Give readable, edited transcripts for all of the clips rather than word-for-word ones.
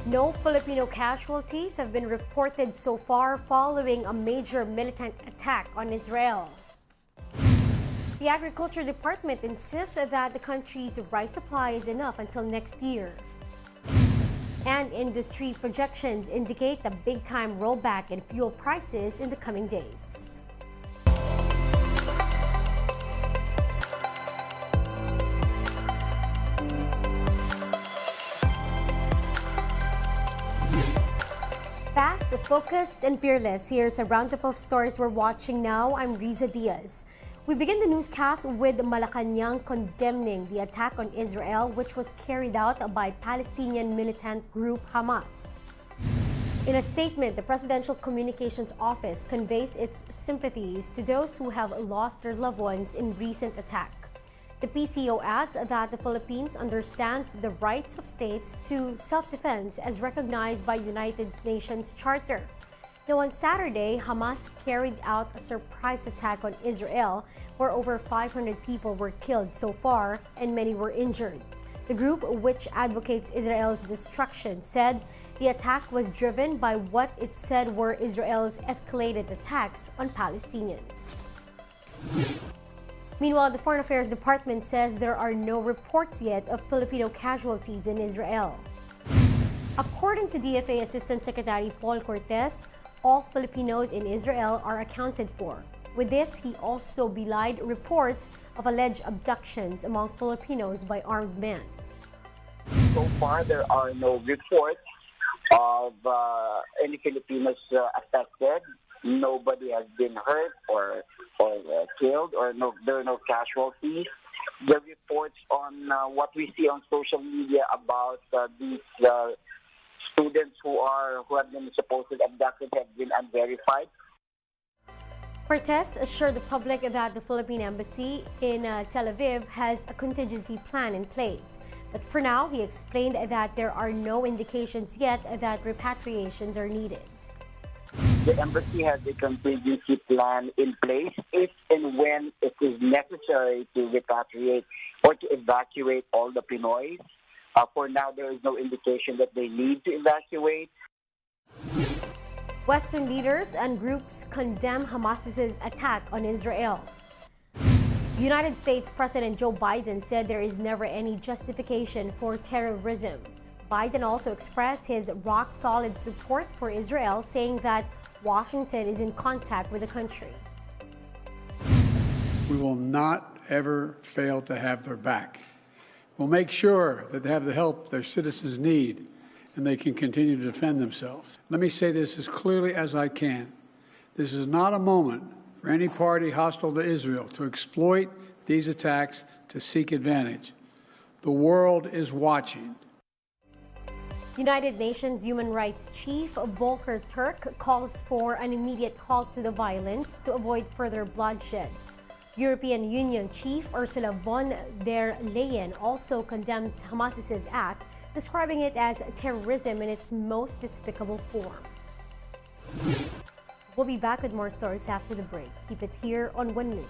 No Filipino casualties have been reported so far following a major militant attack on Israel. The Agriculture Department insists that the country's rice supply is enough until next year. And industry projections indicate a big-time rollback in fuel prices in the coming days. Fast, focused, and fearless. Here's a roundup of stories we're watching now. I'm Riza Diaz. We begin the newscast with Malacañang condemning the attack on Israel, which was carried out by Palestinian militant group Hamas. In a statement, the Presidential Communications Office conveys its sympathies to those who have lost their loved ones in recent attack. The PCO adds that the Philippines understands the rights of states to self-defense as recognized by the United Nations Charter. Now, on Saturday, Hamas carried out a surprise attack on Israel where over 500 people were killed so far and many were injured. The group, which advocates Israel's destruction, said the attack was driven by what it said were Israel's escalated attacks on Palestinians. Meanwhile, the Foreign Affairs Department says there are no reports yet of Filipino casualties in Israel. According to DFA Assistant Secretary Paul Cortez, all Filipinos in Israel are accounted for. With this, he also belied reports of alleged abductions among Filipinos by armed men. So far, there are no reports of any Filipinos affected. Nobody has been hurt or killed, or there are no casualties. The reports on what we see on social media about these students who have been supposedly abducted have been unverified. Cortez assured the public that the Philippine Embassy in Tel Aviv has a contingency plan in place. But for now, he explained that there are no indications yet that repatriations are needed. The embassy has a contingency plan in place if and when it is necessary to repatriate or to evacuate all the Pinoys. For now, there is no indication that they need to evacuate. Western leaders and groups condemn Hamas's attack on Israel. United States President Joe Biden said there is never any justification for terrorism. Biden also expressed his rock-solid support for Israel, saying that Washington is in contact with the country. We will not ever fail to have their back. We'll make sure that they have the help their citizens need and they can continue to defend themselves. Let me say this as clearly as I can. This is not a moment for any party hostile to Israel to exploit these attacks to seek advantage. The world is watching. United Nations Human Rights Chief Volker Turk calls for an immediate halt to the violence to avoid further bloodshed. European Union Chief Ursula von der Leyen also condemns Hamas's act, describing it as terrorism in its most despicable form. We'll be back with more stories after the break. Keep it here on One News.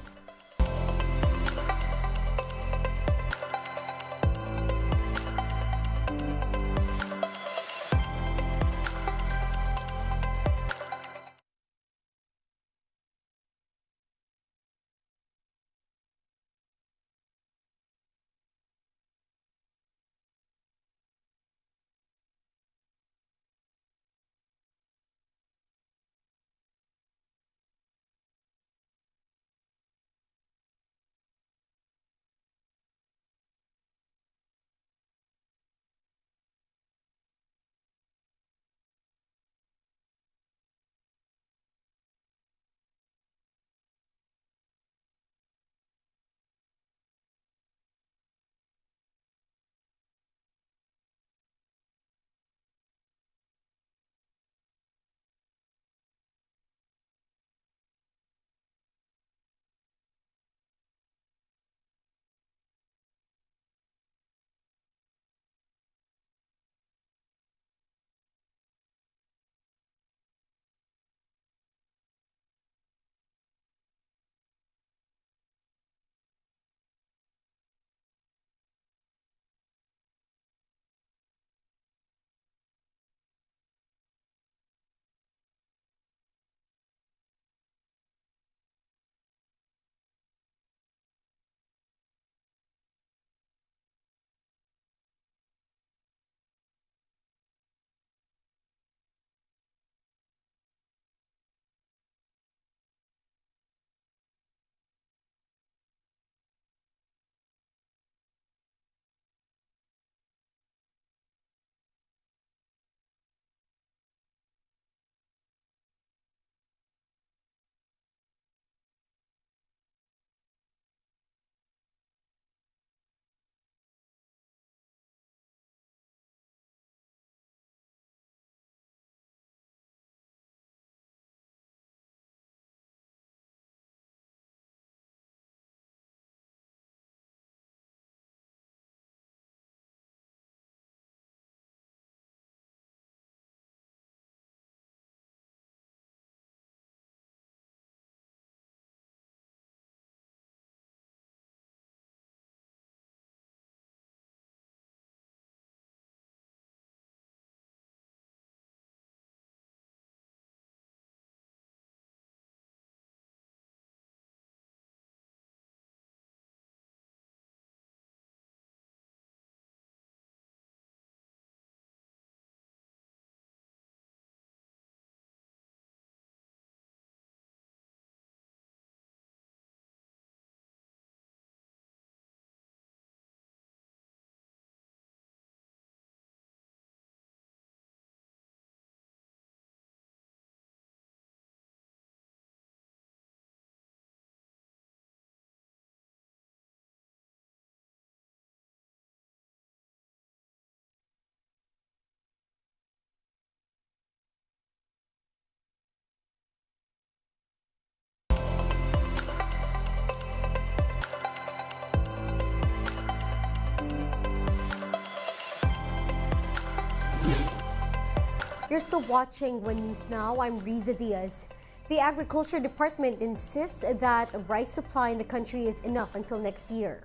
You're still watching One News Now. I'm Riza Diaz. The Agriculture Department insists that rice supply in the country is enough until next year.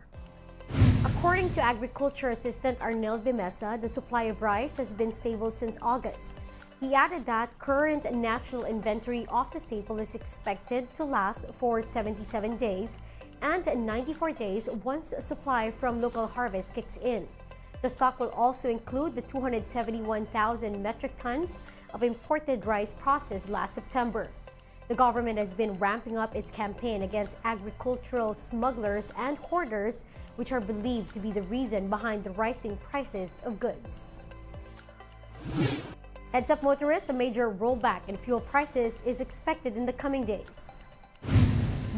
According to Agriculture Assistant Arnel de Mesa, the supply of rice has been stable since August. He added that current national inventory of the staple is expected to last for 77 days and 94 days once supply from local harvest kicks in. The stock will also include the 271,000 metric tons of imported rice processed last September. The government has been ramping up its campaign against agricultural smugglers and hoarders, which are believed to be the reason behind the rising prices of goods. Heads up motorists, a major rollback in fuel prices is expected in the coming days.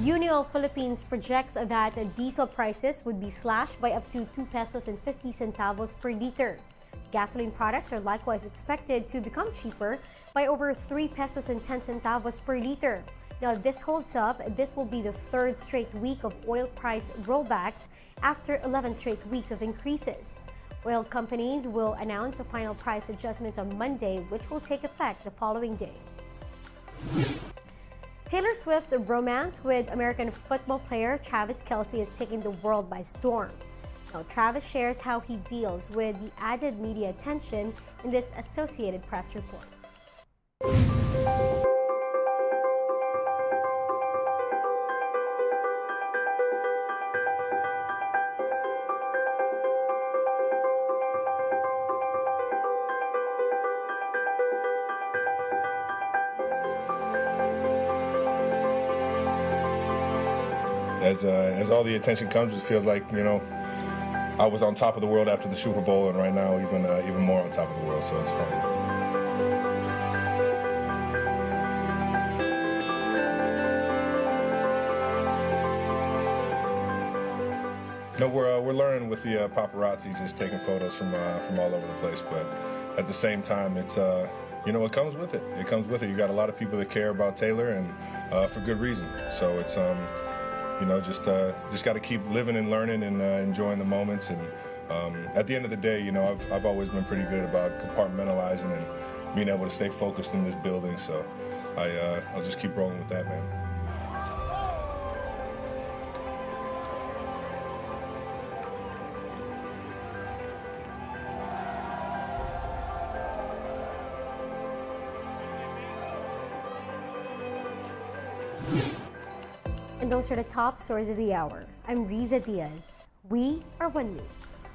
Unil Philippines projects that diesel prices would be slashed by up to 2 pesos and 50 centavos per liter. Gasoline products are likewise expected to become cheaper by over 3 pesos and 10 centavos per liter. Now, if this holds up, this will be the third straight week of oil price rollbacks after 11 straight weeks of increases. Oil companies will announce the final price adjustments on Monday, which will take effect the following day. Taylor Swift's romance with American football player Travis Kelce is taking the world by storm. Now, Travis shares how he deals with the added media attention in this Associated Press report. As all the attention comes, it feels like, I was on top of the world after the Super Bowl, and right now even more on top of the world, so it's fun. We're learning with the paparazzi, just taking photos from all over the place, but at the same time, it's it comes with it. It comes with it. You got a lot of people that care about Taylor, and for good reason. So it's just got to keep living and learning and enjoying the moments. And at the end of the day, I've always been pretty good about compartmentalizing and being able to stay focused in this building. So I'll just keep rolling with that, man. And those are the top stories of the hour. I'm Riza Diaz. We are One News.